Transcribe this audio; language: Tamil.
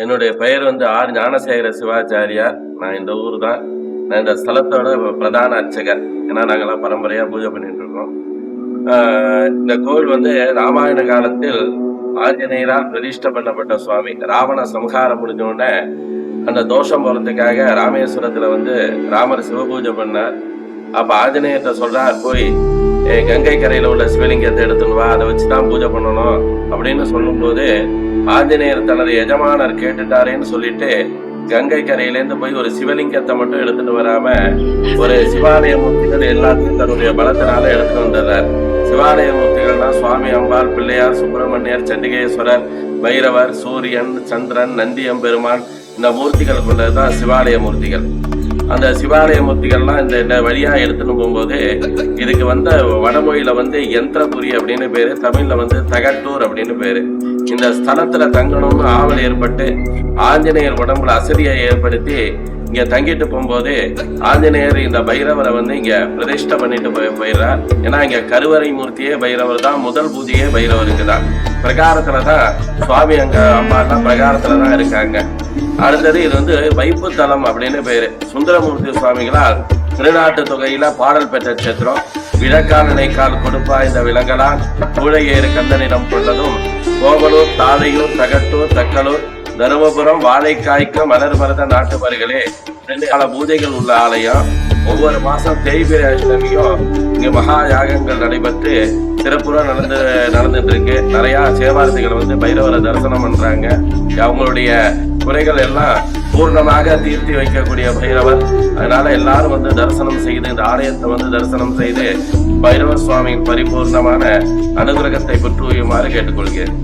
என்னுடைய பெயர் வந்து ஆர் ஞானசேகர சிவாச்சாரியார். நான் இந்த ஊர் தான். நான் இந்த ஸ்தலத்தோட பிரதான அர்ச்சகர். ஏன்னா நாங்கெல்லாம் பரம்பரையா பூஜை பண்ணிட்டு இருக்கோம். இந்த கோவில் வந்து ராமாயண காலத்தில் ஆஞ்சநேயரால் பிரதிஷ்டை பண்ணப்பட்ட சுவாமி. ராவண சம்ஹாரம் முடிஞ்ச உடனே அந்த தோஷம் போறதுக்காக ராமேஸ்வரத்துல வந்து ராமர் சிவபூஜை பண்ணார். அப்ப ஆஞ்சநேயர்கிட்ட சொல்றார், போய் கங்கை கரையில உள்ள சிவலிங்கத்தை எடுத்துன்னு வா, அதை வச்சுதான் பூஜை பண்ணணும் அப்படின்னு சொல்லும் போது ஆஞ்சநேயர் தனது எஜமானர் கேட்டுட்டாரேன்னு சொல்லிட்டு கங்கை கரையிலேருந்து போய் ஒரு சிவலிங்கத்தை மட்டும் எடுத்துட்டு வராம ஒரு சிவாலய மூர்த்திகள் எல்லாத்தையும் தன்னுடைய பலத்தினால எடுத்துட்டு வந்தார். சிவாலய மூர்த்திகள்னா சுவாமி, அம்பாள், பிள்ளையார், சுப்பிரமணியர், சண்டிகேஸ்வரர், பைரவர், சூரியன், சந்திரன், நந்தியம்பெருமான், இந்த மூர்த்திகள் கொண்டதுதான் சிவாலய மூர்த்திகள். அந்த சிவாலய மூர்த்திகள்லாம் இந்த வழியா எடுத்துன்னு போகும்போது இதுக்கு வந்து வடமொழியில வந்து யந்திரபுரி அப்படின்னு பேரு, தமிழ்ல வந்து தகட்டூர் அப்படின்னு பேரு. இந்த ஸ்தலத்துல தங்கணும்னு ஆவல் ஏற்பட்டு ஆஞ்சநேயர் உடம்புல அசதியை ஏற்படுத்தி இங்க தங்கிட்டு போகும்போது ஆஞ்சநேயர் இந்த பைரவரை வந்து இங்க பிரதிஷ்டை பண்ணிட்டு போயிடுறார். ஏன்னா இங்க கருவறை மூர்த்தியே பைரவர் தான், முதல் பூஜையே பைரவருக்கு தான். பிரகாரத்துலதான் சுவாமி, அங்க அம்மாலாம் பிரகாரத்துலதான் இருக்காங்க. அடுத்தது இது வந்து வைப்பு தலம் அப்படின்னு பேரு. சுந்தரமூர்த்தி சுவாமிகளால் திருநாட்டு தொகையில பாடல் பெற்ற கஷேத்திரம். விழக்கால் நினைக்கால் கொடுப்பா இந்த விலங்கலால் கூழையேறு கந்தனிடம் கொண்டதும் கோவலூர், தாழையூர், தகட்டூர், தக்கலூர், தருமபுரம், வாழைக்காய்க்கு மலர் மருத நாட்டு மருகளே 2 கால பூஜைகள் உள்ள ஆலயம். ஒவ்வொரு மாசம் தேய்பிரை அஷ்டமியும் இங்க மகா யாகங்கள் நடைபெற்று சிறப்புற நடந்துட்டு இருக்கு. நிறைய சேவார்த்திகள் வந்து பைரவரை தரிசனம் பண்றாங்க. அவங்களுடைய குறைகள் எல்லாம் பூர்ணமாக தீர்த்தி வைக்கக்கூடிய பைரவர். அதனால எல்லாரும் வந்து தரிசனம் செய்து இந்த ஆலயத்தை வந்து தரிசனம் செய்து பைரவர் சுவாமியின் பரிபூர்ணமான அனுகிரகத்தை பெற்றுமாறு கேட்டுக்கொள்கிறேன்.